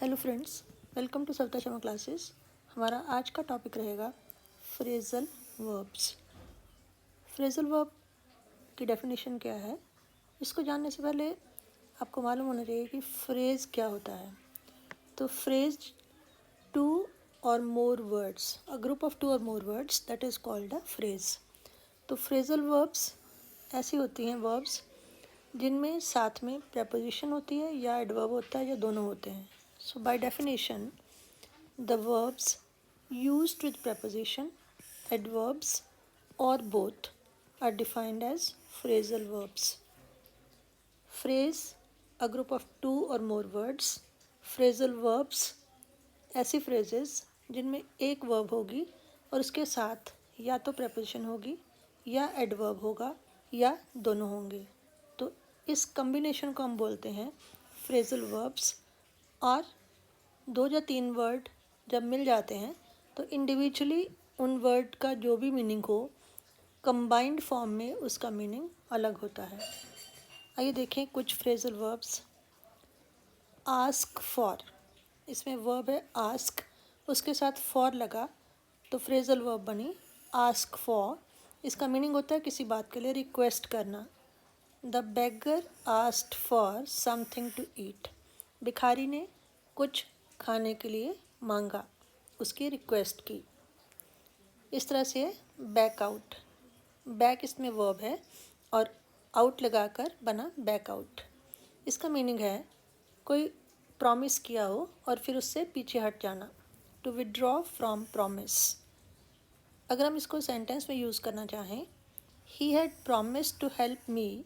Hello friends, welcome to Savita Sharma classes. हमारा आज का टॉपिक रहेगा फ्रेजल वर्ब्स। फ्रेजल वर्ब की डेफिनेशन क्या है, इसको जानने से पहले आपको मालूम होना चाहिए कि फ्रेज क्या होता है। तो phrase two or more words, a group of two or more words, that is called a phrase. तो फ्रेजल वर्ब्स ऐसी होती हैं वर्ब्स जिनमें साथ में प्रेपोजिशन होती है या एडवर्ब होता है या दोनों होते हैं। So by definition, the verbs used with preposition, adverbs or both are defined as phrasal verbs. Phrase, a group of two or more words. Phrasal verbs, ऐसी phrases जिनमें एक verb होगी और उसके साथ या तो preposition होगी या adverb होगा या दोनों होंगे। तो इस combination को हम बोलते हैं phrasal verbs। और दो या तीन वर्ड जब मिल जाते हैं तो इंडिविजुअली उन वर्ड का जो भी मीनिंग हो, कंबाइंड फॉर्म में उसका मीनिंग अलग होता है। आइए देखें कुछ फ्रेजल वर्ब्स। आस्क फॉर, इसमें वर्ब है आस्क, उसके साथ फॉर लगा तो फ्रेजल वर्ब बनी आस्क फॉर। इसका मीनिंग होता है किसी बात के लिए रिक्वेस्ट करना। The beggar asked for something to eat, भिखारी ने कुछ खाने के लिए मांगा, उसकी रिक्वेस्ट की। इस तरह से बैक आउट, बैक इसमें वर्ब है और आउट लगाकर बना बैक आउट। इसका मीनिंग है कोई प्रॉमिस किया हो और फिर उससे पीछे हट जाना, टू विड्रॉ फ्रॉम प्रॉमिस। अगर हम इसको सेंटेंस में यूज़ करना चाहें, he had promise to help me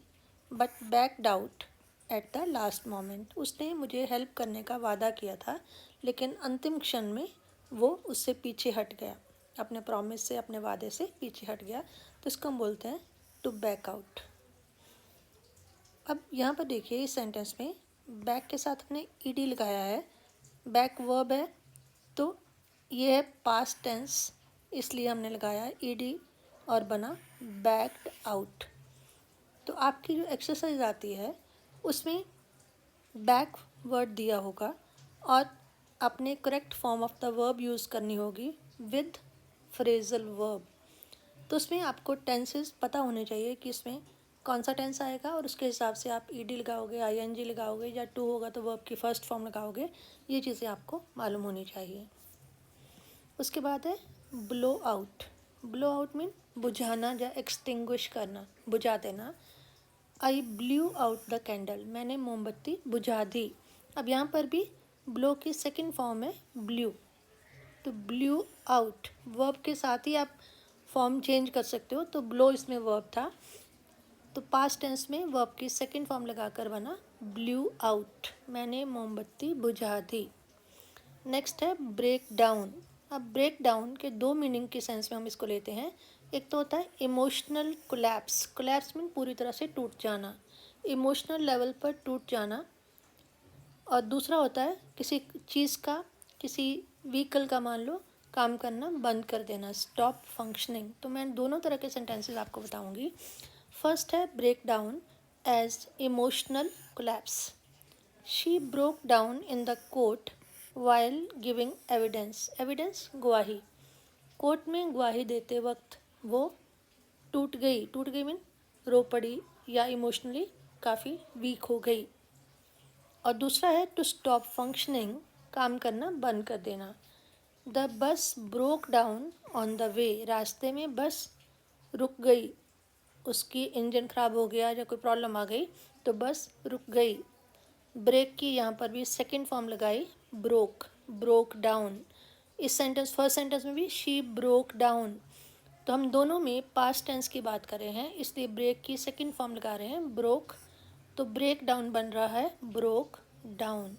but backed out at the last moment, उसने मुझे हेल्प करने का वादा किया था लेकिन अंतिम क्षण में वो उससे पीछे हट गया, अपने प्रॉमिस से, अपने वादे से पीछे हट गया। तो इसको हम बोलते हैं टू बैक आउट। अब यहाँ पर देखिए इस सेंटेंस में बैक के साथ हमने ईडी लगाया है। बैक वर्ब है तो ये है पास्ट टेंस, इसलिए हमने लगाया ईडी और बना बैक्ड आउट। तो आपकी जो एक्सरसाइज आती है उसमें बैक वर्ड दिया होगा और अपने correct form of the verb use करनी होगी विद फ्रेजल वर्ब। तो उसमें आपको टेंसेस पता होने चाहिए कि इसमें कौन सा टेंस आएगा और उसके हिसाब से आप ईडी लगाओगे, आईएनजी लगाओगे, या टू होगा तो वर्ब की फर्स्ट फॉर्म लगाओगे। ये चीज़ें आपको मालूम होनी चाहिए। उसके बाद है blow out. Blow out mean बुझाना या एक्सटिंग्विश करना, बुझा देना। आई ब्लू आउट द कैंडल, मैंने मोमबत्ती बुझा दी। अब यहाँ पर भी ब्लो की सेकंड फॉर्म है ब्लू, तो ब्लू आउट वर्ब के साथ ही आप फॉर्म चेंज कर सकते हो। तो ब्लो इसमें वर्ब था तो पास्ट टेंस में वर्ब की सेकंड फॉर्म लगाकर बना ब्लू आउट, मैंने मोमबत्ती बुझा दी। नेक्स्ट है ब्रेक डाउन। अब ब्रेक डाउन के दो मीनिंग के सेंस में हम इसको लेते हैं। एक तो होता है इमोशनल कोलैप्स, कोलैप्स मीन पूरी तरह से टूट जाना, इमोशनल लेवल पर टूट जाना। और दूसरा होता है किसी चीज़ का, किसी व्हीकल का मान लो काम करना बंद कर देना, स्टॉप फंक्शनिंग। तो मैं दोनों तरह के सेंटेंसेस आपको बताऊंगी। फर्स्ट है break down as emotional collapse. She broke down in the court while giving evidence, evidence गवाही, कोर्ट में गवाही देते वक्त वो टूट गई मीन रो पड़ी या इमोशनली काफ़ी वीक हो गई। और दूसरा है टू स्टॉप फंक्शनिंग, काम करना बंद कर देना। The bus broke down on the way, रास्ते में बस रुक गई, उसकी इंजन ख़राब हो गया या कोई प्रॉब्लम आ गई तो बस रुक गई। ब्रेक की यहाँ पर भी सेकंड फॉर्म लगाई ब्रोक, ब्रोक डाउन। इस सेंटेंस फर्स्ट सेंटेंस में भी शी ब्रोक डाउन, तो हम दोनों में पास्ट टेंस की बात कर रहे हैं इसलिए ब्रेक की सेकंड फॉर्म लगा रहे हैं ब्रोक, तो ब्रेक डाउन बन रहा है ब्रोक डाउन।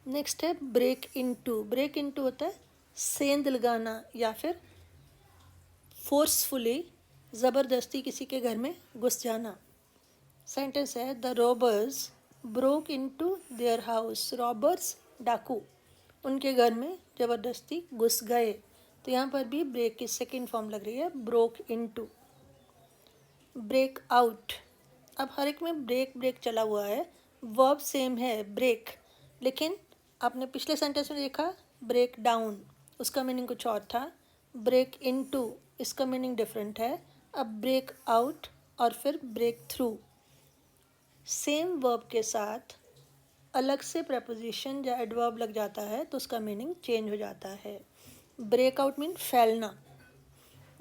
नेक्स्ट है ब्रेक इनटू। ब्रेक इनटू होता है सेंध लगाना या फिर फोर्सफुली ज़बरदस्ती किसी के घर में घुस जाना। सेंटेंस है the robbers broke into their house, robbers डाकू उनके घर में ज़बरदस्ती घुस गए। तो यहाँ पर भी ब्रेक की सेकंड फॉर्म लग रही है ब्रोक इनटू। ब्रेक आउट, अब हर एक में ब्रेक ब्रेक चला हुआ है, वर्ब सेम है ब्रेक, लेकिन आपने पिछले सेंटेंस में देखा ब्रेक डाउन, उसका मीनिंग कुछ और था। ब्रेक इनटू, इसका मीनिंग डिफरेंट है। अब ब्रेक आउट और फिर ब्रेक थ्रू, सेम वर्ब के साथ अलग से प्रपोजिशन या एडवर्ब लग जाता है तो उसका मीनिंग चेंज हो जाता है। ब्रेक आउट मीन फैलना,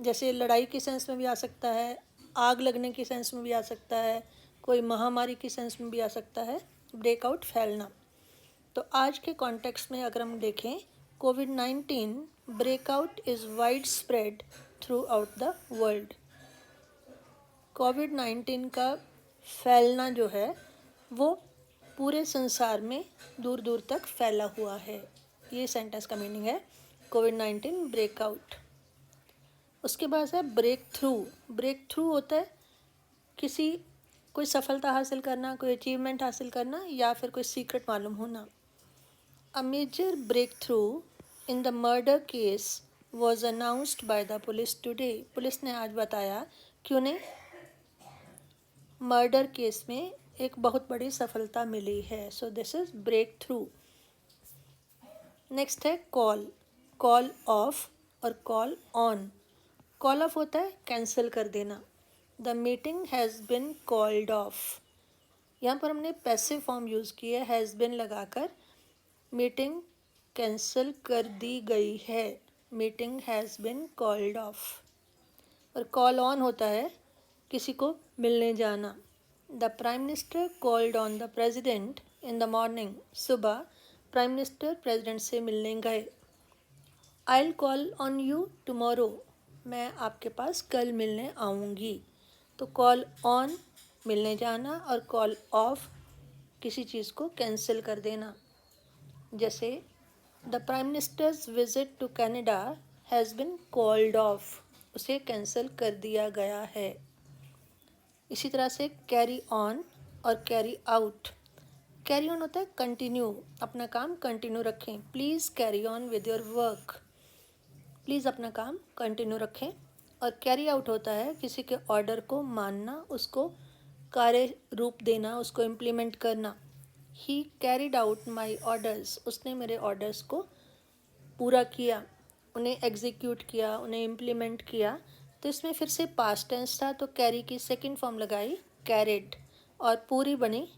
जैसे लड़ाई की सेंस में भी आ सकता है, आग लगने की सेंस में भी आ सकता है, कोई महामारी की सेंस में भी आ सकता है। ब्रेकआउट फैलना। तो आज के कॉन्टेक्स्ट में अगर हम देखें, कोविड-19 breakout is wide spread throughout the world. कोविड-19 का फैलना जो है वो पूरे संसार में दूर दूर तक फैला हुआ है। ये सेंटेंस का मीनिंग है कोविड-19 ब्रेकआउट। उसके बाद है ब्रेक थ्रू। ब्रेक थ्रू होता है कोई सफलता हासिल करना, कोई अचीवमेंट हासिल करना या फिर कोई सीक्रेट मालूम होना। A major breakthrough in the murder case was announced by the police today. Police ने आज बताया कि उन्हें मर्डर केस में एक बहुत बड़ी सफलता मिली है। So this is breakthrough. Next है कॉल। कॉल ऑफ और कॉल ऑन। कॉल ऑफ होता है कैंसिल कर देना। The meeting has been called off. यहाँ पर हमने पैसिव फॉर्म यूज़ की है, हैज़ बिन लगाकर। मीटिंग कैंसिल कर दी गई है, meeting has been called of. और कॉल ऑन होता है किसी को मिलने जाना। The prime minister called on the president in the morning. सुबह प्राइम मिनिस्टर प्रेजिडेंट से मिलने गए। I will call on you tomorrow. मैं आपके पास कल मिलने आऊँगी। तो कॉल ऑन मिलने जाना और कॉल ऑफ किसी चीज़ को कैंसिल कर देना। जैसे the prime minister's visit to Canada has been called off, उसे कैंसिल कर दिया गया है। इसी तरह से कैरी ऑन और कैरी आउट। कैरी ऑन होता है कंटिन्यू, अपना काम कंटिन्यू रखें। Please carry on with your work, please अपना काम कंटिन्यू रखें। और कैरी आउट होता है किसी के ऑर्डर को मानना, उसको कार्य रूप देना, उसको इम्प्लीमेंट करना। ही कैरिड आउट माई ऑर्डर्स, उसने मेरे ऑर्डर्स को पूरा किया, उन्हें एग्जीक्यूट किया, उन्हें इम्प्लीमेंट किया। तो इसमें फिर से पास्ट टेंस था तो कैरी की सेकंड फॉर्म लगाई कैरिड और पूरी बनी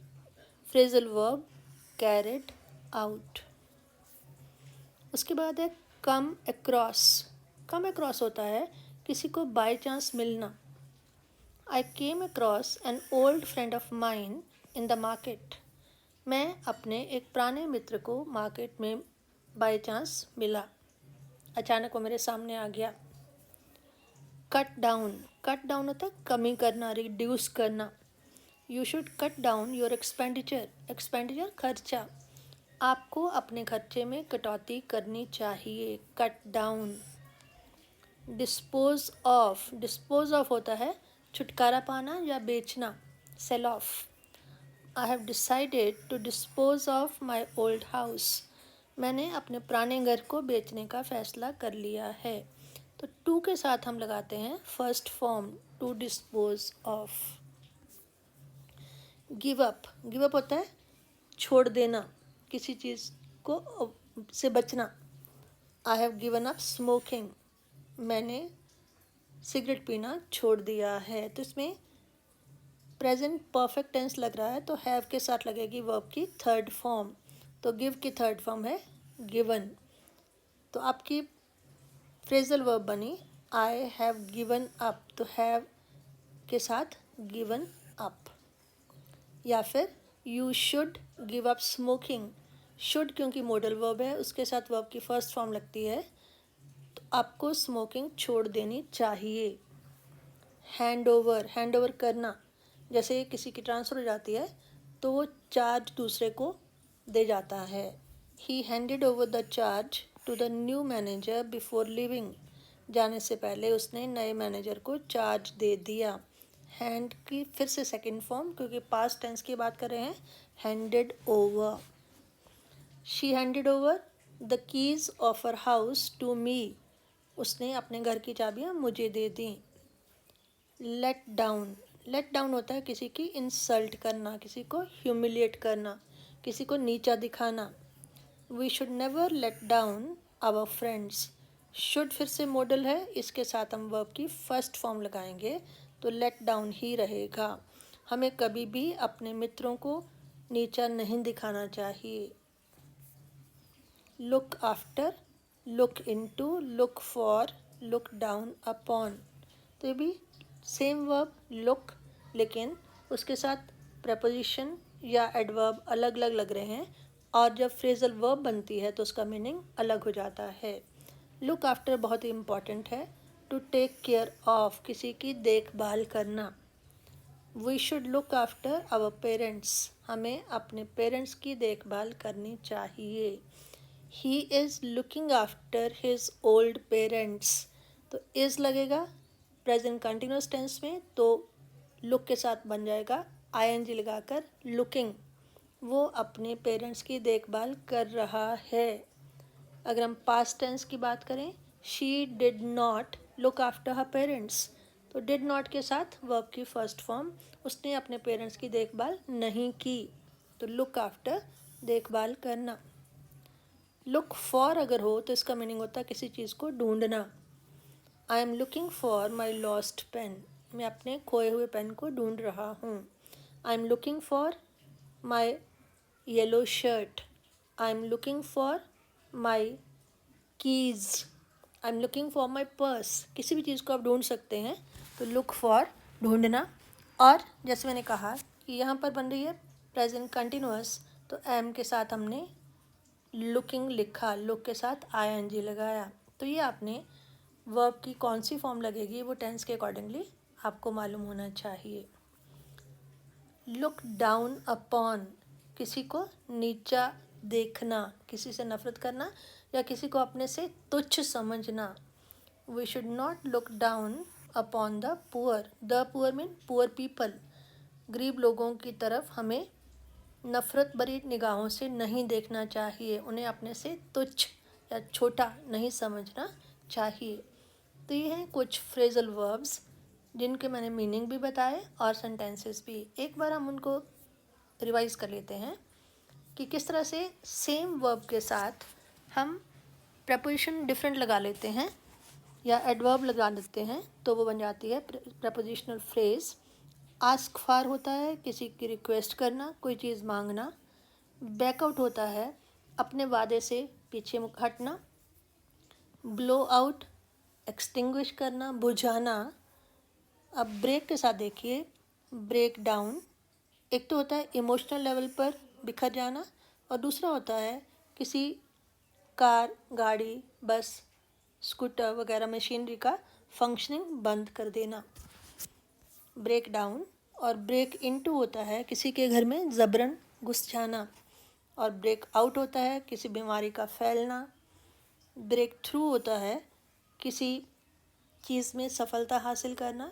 फ्रेजल वर्ब कैरिड आउट। उसके बाद है कम अक्रॉस। कम अक्रॉस होता है किसी को बाय चांस मिलना। I came across an old friend of mine in the market. मैं अपने एक पुराने मित्र को मार्केट में बाय चांस मिला, अचानक वो मेरे सामने आ गया। Cut down. कट डाउन होता है कमी करना, रिड्यूस करना। You should cut down your expenditure. Expenditure खर्चा, आपको अपने खर्चे में कटौती करनी चाहिए। Cut down. Dispose of. Dispose of होता है छुटकारा पाना या बेचना, sell off. I have decided to dispose of my old house. मैंने अपने पुराने घर को बेचने का फैसला कर लिया है। तो टू के साथ हम लगाते हैं first form to dispose of. Give up. Give up होता है छोड़ देना, किसी चीज़ को से बचना। I have given up smoking. मैंने सिगरेट पीना छोड़ दिया है। तो इसमें प्रेजेंट परफेक्ट टेंस लग रहा है तो हैव के साथ लगेगी वर्ब की थर्ड फॉर्म। तो गिव की थर्ड फॉर्म है गिवन। तो आपकी फ्रेजल वर्ब बनी आई हैव गिवन अप, तो हैव के साथ गिवन अप। या फिर you should give up smoking. Should क्योंकि मॉडल वर्ब है, उसके साथ वर्ब की फर्स्ट फॉर्म लगती है, तो आपको स्मोकिंग छोड़ देनी चाहिए। Hand over. हैंड ओवर करना, जैसे किसी की ट्रांसफ़र हो जाती है तो वो चार्ज दूसरे को दे जाता है। He handed over the charge to the new manager before leaving. जाने से पहले उसने नए मैनेजर को चार्ज दे दिया। हैंड की फिर से सेकंड फॉर्म, क्योंकि पास्ट टेंस की बात कर रहे हैं, handed over. She handed over the keys of her house to me. उसने अपने घर की चाबियाँ मुझे दे दी। Let down. लेट डाउन होता है किसी की इंसल्ट करना, किसी को ह्यूमिलिएट करना। किसी को नीचा दिखाना। We should never let down our friends. Should फिर से मॉडल है, इसके साथ हम वर्ब की फर्स्ट फॉर्म लगाएंगे तो लेट डाउन ही रहेगा। हमें कभी भी अपने मित्रों को नीचा नहीं दिखाना चाहिए। Look after, look into, look for, look down upon, तो ये भी सेम वर्ब लुक, लेकिन उसके साथ प्रपोजिशन या एडवर्ब अलग अलग लग रहे हैं, और जब फ्रेजल वर्ब बनती है तो उसका मीनिंग अलग हो जाता है। लुक आफ्टर बहुत ही इम्पॉर्टेंट है। टू टेक केयर ऑफ, किसी की देखभाल करना। We should look after our parents, हमें अपने पेरेंट्स की देखभाल करनी चाहिए। He is looking after his old parents, तो इज़ लगेगा प्रेजेंट कंटिन्यूस टेंस में, तो लुक के साथ बन जाएगा आईएनजी लगाकर लुकिंग। वो अपने पेरेंट्स की देखभाल कर रहा है। अगर हम पास्ट टेंस की बात करें, she did not look after her parents, तो डिड नॉट के साथ वर्ब की फर्स्ट फॉर्म, उसने अपने पेरेंट्स की देखभाल नहीं की, तो लुक आफ्टर देखभाल करना। लुक फॉर अगर हो तो इसका मीनिंग होता है किसी चीज़ को ढूंढना। I am looking for my lost pen, मैं अपने खोए हुए पेन को ढूंढ रहा हूँ। I am looking for my yellow shirt, I am looking for my keys, I am looking for my purse, किसी भी चीज़ को आप ढूंढ सकते हैं, तो लुक फॉर ढूंढना। और जैसे मैंने कहा कि यहाँ पर बन रही है प्रेजेंट कंटिन्यूअस, तो एम के साथ हमने लुकिंग लिखा, लुक के साथ आईएनजी लगाया, तो ये आपने वर्ब की कौन सी फॉर्म लगेगी वो टेंस के अकॉर्डिंगली आपको मालूम होना चाहिए। लुक डाउन अपॉन, किसी को नीचा देखना, किसी से नफरत करना या किसी को अपने से तुच्छ समझना। We should not look down upon the poor, the poor mean poor people, गरीब लोगों की तरफ हमें नफ़रत भरी निगाहों से नहीं देखना चाहिए, उन्हें अपने से तुच्छ या छोटा नहीं समझना चाहिए। तो ये हैं कुछ फ्रेजल वर्ब्स जिनके मैंने मीनिंग भी बताए और सेंटेंसेस भी। एक बार हम उनको रिवाइज कर लेते हैं कि किस तरह से सेम वर्ब के साथ हम प्रपोजिशन डिफरेंट लगा लेते हैं या एडवर्ब लगा देते हैं, तो वो बन जाती है प्रपोजिशनल फ्रेज। आस्क फॉर होता है किसी की रिक्वेस्ट करना, कोई चीज़ मांगना। बैकआउट होता है अपने वादे से पीछे हटना। ब्लो आउट एक्सटिंग्विश करना, बुझाना। अब ब्रेक के साथ देखिए, ब्रेक डाउन एक तो होता है इमोशनल लेवल पर बिखर जाना, और दूसरा होता है किसी कार, गाड़ी, बस, स्कूटर वगैरह मशीनरी का फंक्शनिंग बंद कर देना, ब्रेक डाउन। और ब्रेक इनटू होता है किसी के घर में ज़बरन घुस जाना, और ब्रेक आउट होता है किसी बीमारी का फैलना। ब्रेक थ्रू होता है किसी चीज़ में सफलता हासिल करना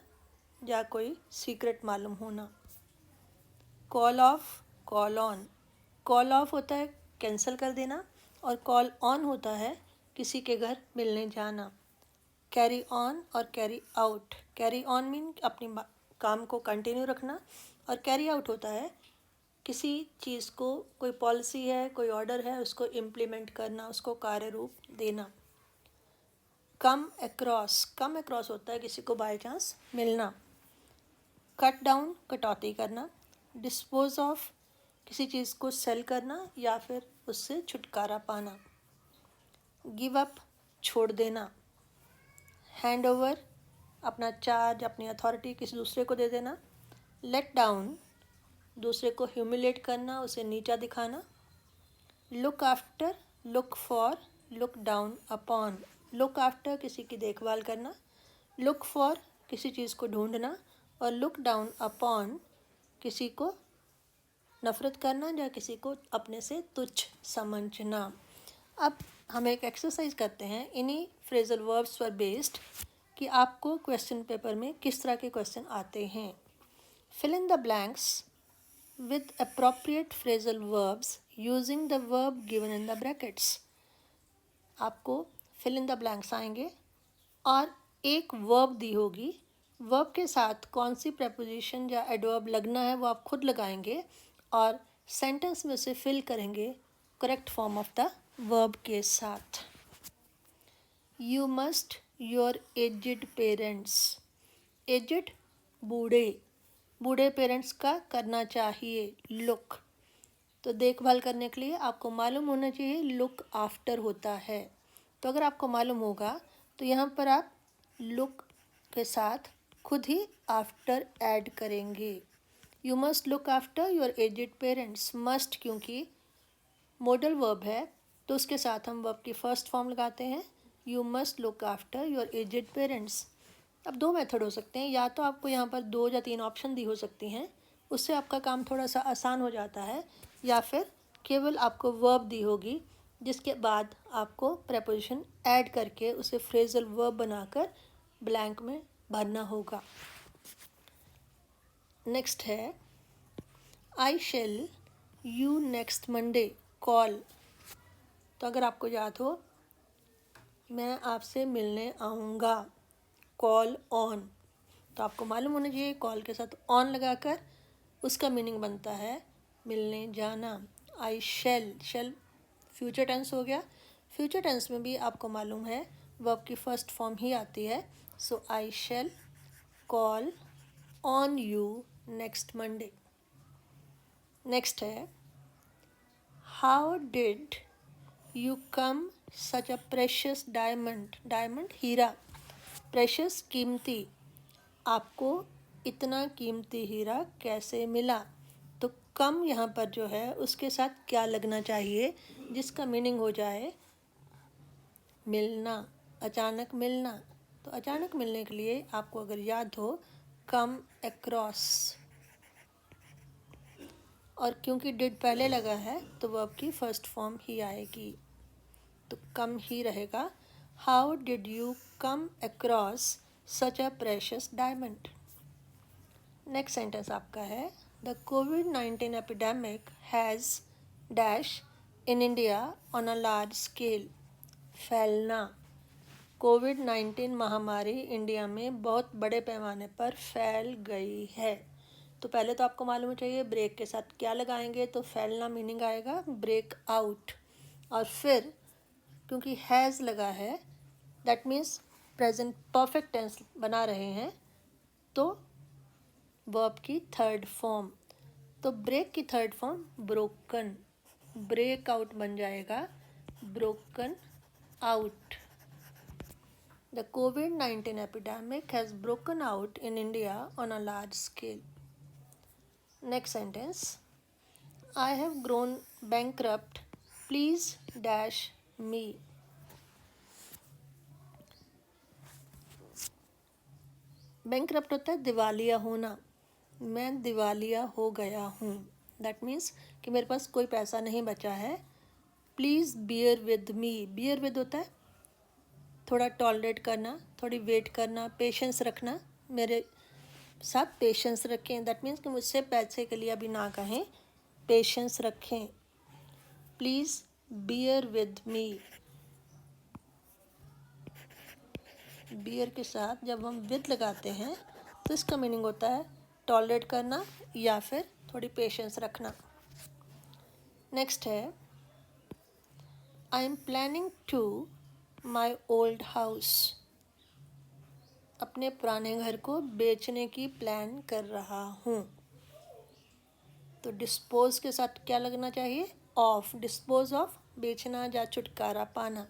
या कोई सीक्रेट मालूम होना। Call of, call on, call off होता है कैंसिल कर देना, और कॉल ऑन होता है किसी के घर मिलने जाना। कैरी ऑन और carry out, carry on mean अपनी काम को कंटिन्यू रखना, और कैरी आउट होता है किसी चीज़ को, कोई पॉलिसी है, कोई ऑर्डर है, उसको इम्प्लीमेंट करना, उसको कार्य रूप देना। कम अक्रॉस, कम अक्रॉस होता है किसी को बाय चांस मिलना। कट डाउन कटौती करना। डिस्पोज ऑफ किसी चीज़ को सेल करना या फिर उससे छुटकारा पाना। गिव अप छोड़ देना। हैंड ओवर अपना चार्ज, अपनी अथॉरिटी किसी दूसरे को दे देना। लेट डाउन दूसरे को ह्यूमिलेट करना, उसे नीचा दिखाना। Look after, look for, look down upon, look after किसी की देखभाल करना, लुक फॉर किसी चीज़ को ढूंढना, और लुक डाउन अपॉन किसी को नफ़रत करना या किसी को अपने से तुच्छ समझना। अब हम एक एक्सरसाइज करते हैं इन्हीं फ्रेजल वर्ब्स पर बेस्ड कि आपको क्वेश्चन पेपर में किस तरह के क्वेश्चन आते हैं। Fill in the blanks with appropriate phrasal verbs using the verb given in the brackets। आपको fill in the blanks आएंगे और एक verb दी होगी, verb के साथ कौन सी preposition या adverb लगना है वो आप खुद लगाएंगे, और सेंटेंस में उसे फिल करेंगे correct form of the verb के साथ। You must your aged parents, aged बूढ़े, बूढ़े पेरेंट्स का करना चाहिए लुक। तो देखभाल करने के लिए आपको मालूम होना चाहिए लुक आफ्टर होता है। तो अगर आपको मालूम होगा तो यहाँ पर आप लुक के साथ खुद ही आफ्टर ऐड करेंगे। You must look after your aged parents, must क्योंकि मॉडल वर्ब है तो उसके साथ हम वर्ब की फर्स्ट फॉर्म लगाते हैं, you must look after your aged parents. अब दो मेथड हो सकते हैं, या तो आपको यहाँ पर 2 या 3 ऑप्शन दी हो सकती हैं, उससे आपका काम थोड़ा सा आसान हो जाता है, या फिर केवल आपको वर्ब दी होगी जिसके बाद आपको प्रेपोजिशन ऐड करके उसे फ्रेजल वर्ब बनाकर ब्लैंक में भरना होगा। नेक्स्ट है I shall you next Monday call. तो अगर आपको याद हो मैं आपसे मिलने आऊँगा, कॉल ऑन, तो आपको मालूम होना चाहिए कॉल के साथ ऑन लगाकर उसका मीनिंग बनता है मिलने जाना। I shall, shall future tense हो गया। फ्यूचर टेंस में भी आपको मालूम है वर्ब की फर्स्ट फॉर्म ही आती है, so I shall call on you next Monday. Next है how did you come such a precious diamond, diamond हीरा, प्रेशियस कीमती, आपको इतना कीमती हीरा कैसे मिला। तो कम यहाँ पर जो है उसके साथ क्या लगना चाहिए जिसका मीनिंग हो जाए मिलना, अचानक मिलना। तो अचानक मिलने के लिए आपको अगर याद हो कम अक्रॉस, और क्योंकि डिड पहले लगा है तो वर्ब की फर्स्ट फॉर्म ही आएगी, तो कम ही रहेगा। How did you come across such a precious diamond. Next sentence आपका है द कोविड-19 epidemic has dash in India on a large scale, फैलना, कोविड-19 महामारी इंडिया में बहुत बड़े पैमाने पर फैल गई है। तो पहले तो आपको मालूम चाहिए ब्रेक के साथ क्या लगाएंगे, तो फैलना मीनिंग आएगा ब्रेक आउट, और फिर क्योंकि हैज़ लगा है that means present perfect tense बना रहे हैं, तो वर्ब की थर्ड फॉर्म, तो ब्रेक की third form broken, break out बन जाएगा ब्रोकन आउट। द कोविड-19 epidemic has broken out in India on a large scale. Next sentence I have grown bankrupt please dash me. Bankrupt होता है दिवालिया होना, मैं दिवालिया हो गया हूँ, दैट मीन्स कि मेरे पास कोई पैसा नहीं बचा है। Please bear with me, bear with होता है थोड़ा टॉलरेट करना, थोड़ी वेट करना, पेशेंस रखना, मेरे साथ पेशेंस रखें, दैट मीन्स कि मुझसे पैसे के लिए अभी ना कहें, पेशेंस रखें। Please bear with me, bear के साथ जब हम विद लगाते हैं तो इसका मीनिंग होता है टॉलरेट करना या फिर थोड़ी पेशेंस रखना। नेक्स्ट है I am planning to my old house, अपने पुराने घर को बेचने की प्लान कर रहा हूँ। तो डिस्पोज के साथ क्या लगना चाहिए ऑफ, डिस्पोज ऑफ बेचना या छुटकारा पाना।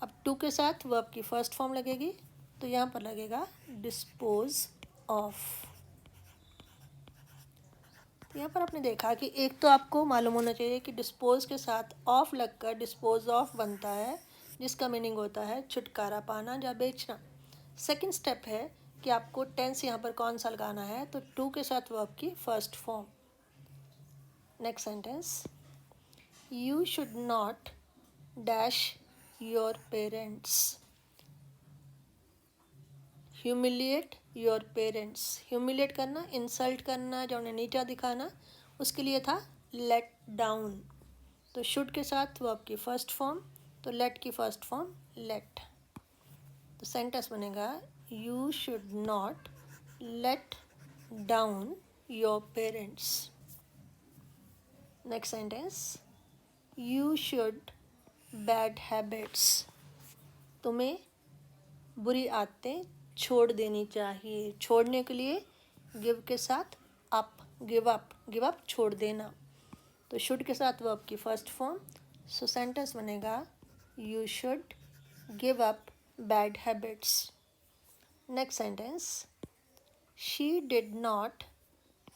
अब टू के साथ वर्ब की फर्स्ट फॉर्म लगेगी, तो यहाँ पर लगेगा डिस्पोज ऑफ। तो यहाँ पर आपने देखा कि एक तो आपको मालूम होना चाहिए कि डिस्पोज के साथ ऑफ लगकर डिस्पोज ऑफ बनता है जिसका मीनिंग होता है छुटकारा पाना या बेचना। सेकंड स्टेप है कि आपको टेंस यहाँ पर कौन सा लगाना है, तो टू के साथ वर्ब की first form. Next sentence you should not dash your parents, humiliate your parents, humiliate करना, इंसल्ट करना या उन्हें नीचा दिखाना, उसके लिए था लेट डाउन। तो शुड के साथ वर्ब की फर्स्ट फॉर्म, तो लेट की फर्स्ट फॉर्म लेट। तो सेंटेंस बनेगा you should not let down your parents. Next sentence, you should bad habits, तुम्हें बुरी आदतें छोड़ देनी चाहिए। छोड़ने के लिए गिव के साथ अप, गिव अप छोड़ देना। तो शुड के साथ वर्ब की फर्स्ट फॉर्म, सो सेंटेंस बनेगा you should give up bad habits. Next sentence, she did not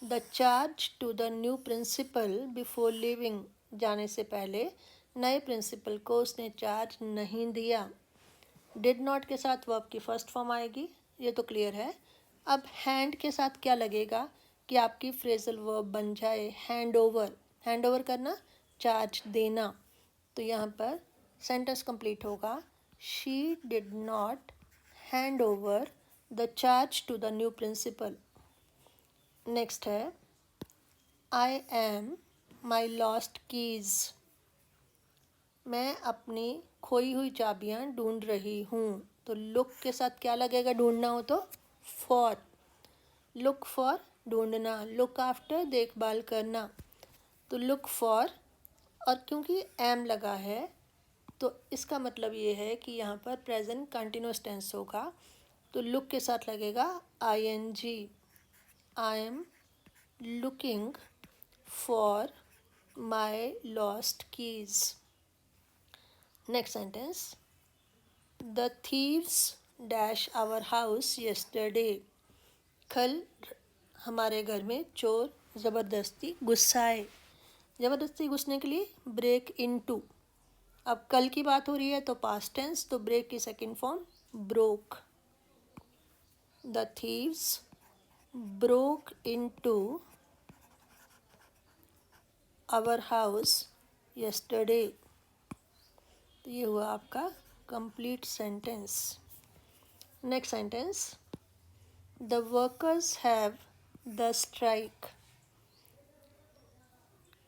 the charge to the new principal before leaving, जाने से पहले नए प्रिंसिपल को उसने चार्ज नहीं दिया। डिड नॉट के साथ वर्ब की फर्स्ट फॉर्म आएगी, ये तो क्लियर है। अब हैंड के साथ क्या लगेगा कि आपकी फ्रेजल वर्ब बन जाए हैंड ओवर, हैंड ओवर करना, चार्ज देना। तो यहाँ पर सेंटेंस कंप्लीट होगा, she did not hand over the charge to the new principal. Next है, I am my lost keys, मैं अपनी खोई हुई चाबियाँ ढूंढ रही हूँ। तो लुक के साथ क्या लगेगा ढूंढना हो तो, फॉर, लुक फॉर ढूंढना, लुक आफ्टर देखभाल करना। तो लुक फॉर, और क्योंकि एम लगा है तो इसका मतलब ये है कि यहाँ पर प्रेजेंट कंटिन्यूअस टेंस होगा। तो लुक के साथ लगेगा ING, I am looking for my lost keys. Next sentence, the thieves dash our house yesterday, कल हमारे घर में चोर ज़बरदस्ती घुस आए। ज़बरदस्ती घुसने के लिए ब्रेक इनटू, अब कल की बात हो रही है तो पास्ट टेंस, तो ब्रेक की second form broke. The thieves broke into our house yesterday. तो ये हुआ आपका complete sentence. Next sentence, the workers have the strike,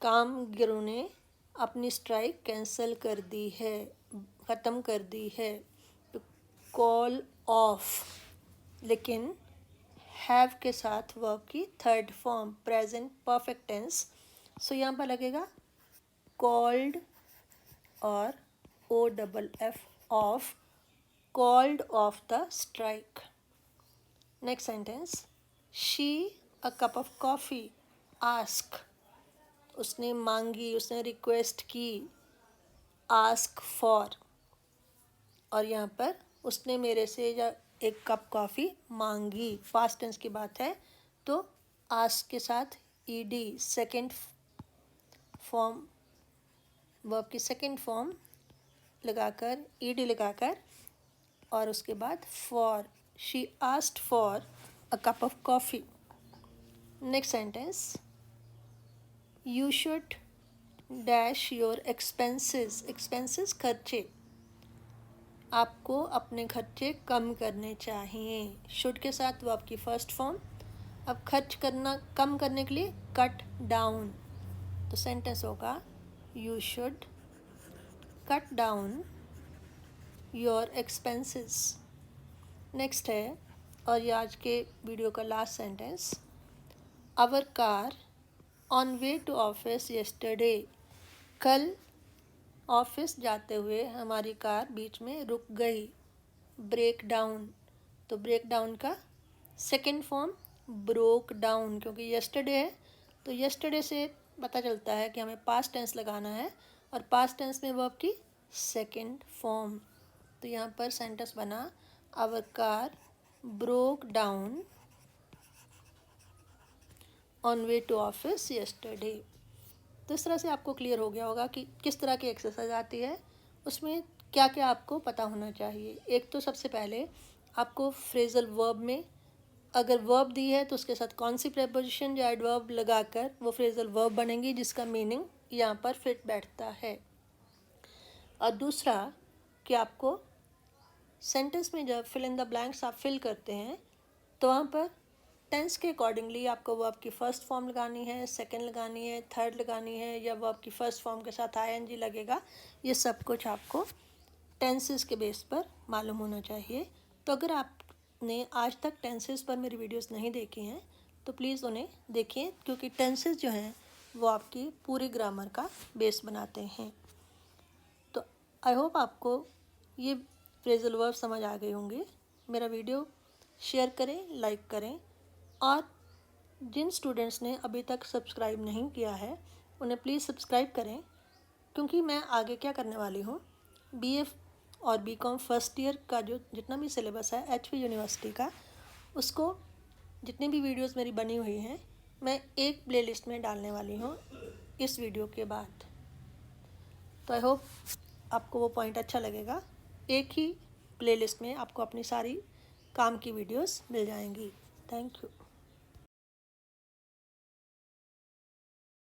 कामगारों ने अपनी स्ट्राइक कैंसिल कर दी है, ख़त्म कर दी है। कॉल ऑफ, लेकिन हैव के साथ वर्ब की third form present perfect tense, so यहाँ पर लगेगा कॉल्ड और OFF off, called off the strike. Next sentence, she a cup of coffee ask, उसने मांगी, उसने रिक्वेस्ट की, आस्क फॉर, और यहाँ पर उसने मेरे से या एक कप कॉफ़ी मांगी, पास्ट टेंस की बात है तो आस्क के साथ ED सेकेंड फॉर्म, वर्ब की सेकेंड फॉर्म लगाकर ED लगाकर, और उसके बाद for, she asked for a cup of coffee. Next sentence, you should dash your expenses, expenses खर्चे, आपको अपने खर्चे कम करने चाहिए। शुड के साथ वो आपकी फर्स्ट फॉर्म, अब खर्च करना कम करने के लिए कट डाउन, तो सेंटेंस होगा you should cut down your expenses. Next है, और ये आज के वीडियो का last sentence, our car on way to office yesterday, कल ऑफिस जाते हुए हमारी कार बीच में रुक गई। ब्रेक डाउन, तो ब्रेक डाउन का सेकेंड फॉर्म ब्रोक डाउन, क्योंकि येस्टरडे है तो येस्टरडे से पता चलता है कि हमें पास्ट टेंस लगाना है, और पास्ट टेंस में वर्ब की सेकेंड फॉर्म। तो यहाँ पर सेंटेंस बना, our car broke down on way to office yesterday. तो इस तरह से आपको क्लियर हो गया होगा कि किस तरह की एक्सरसाइज आती है, उसमें क्या क्या आपको पता होना चाहिए। एक तो सबसे पहले आपको फ्रेजल वर्ब में अगर वर्ब दी है तो उसके साथ कौन सी प्रेपोजिशन या एडवर्ब लगाकर वो फ्रेजल वर्ब बनेंगी जिसका मीनिंग यहाँ पर फिट बैठता है। और दूसरा कि आपको सेंटेंस में जब फिल इन द ब्लैंक्स आप फिल करते हैं तो वहाँ पर टेंस के अकॉर्डिंगली आपको वर्ब की फ़र्स्ट फॉर्म लगानी है, सेकंड लगानी है, थर्ड लगानी है, या वर्ब की फ़र्स्ट फॉर्म के साथ ING लगेगा। ये सब कुछ आपको टेंसेस के बेस पर मालूम होना चाहिए। तो अगर आपने आज तक टेंसेस पर मेरी वीडियोस नहीं देखी हैं तो प्लीज़ उन्हें देखिए, क्योंकि टेंसेस जो हैं वो आपकी पूरी ग्रामर का बेस बनाते हैं। तो आई होप आपको ये फ्रेजल वर्ब समझ आ गए होंगे। मेरा वीडियो शेयर करें, लाइक करें, और जिन स्टूडेंट्स ने अभी तक सब्सक्राइब नहीं किया है उन्हें प्लीज़ सब्सक्राइब करें, क्योंकि मैं आगे क्या करने वाली हूँ, BA और BCom फर्स्ट ईयर का जो जितना भी सिलेबस है HP यूनिवर्सिटी का, उसको जितनी भी वीडियोस मेरी बनी हुई हैं मैं एक प्लेलिस्ट में डालने वाली हूँ इस वीडियो के बाद। तो आई होप आपको वो पॉइंट अच्छा लगेगा। एक ही प्लेलिस्ट में आपको अपनी सारी काम की वीडियोस मिल जाएंगी। Thank you.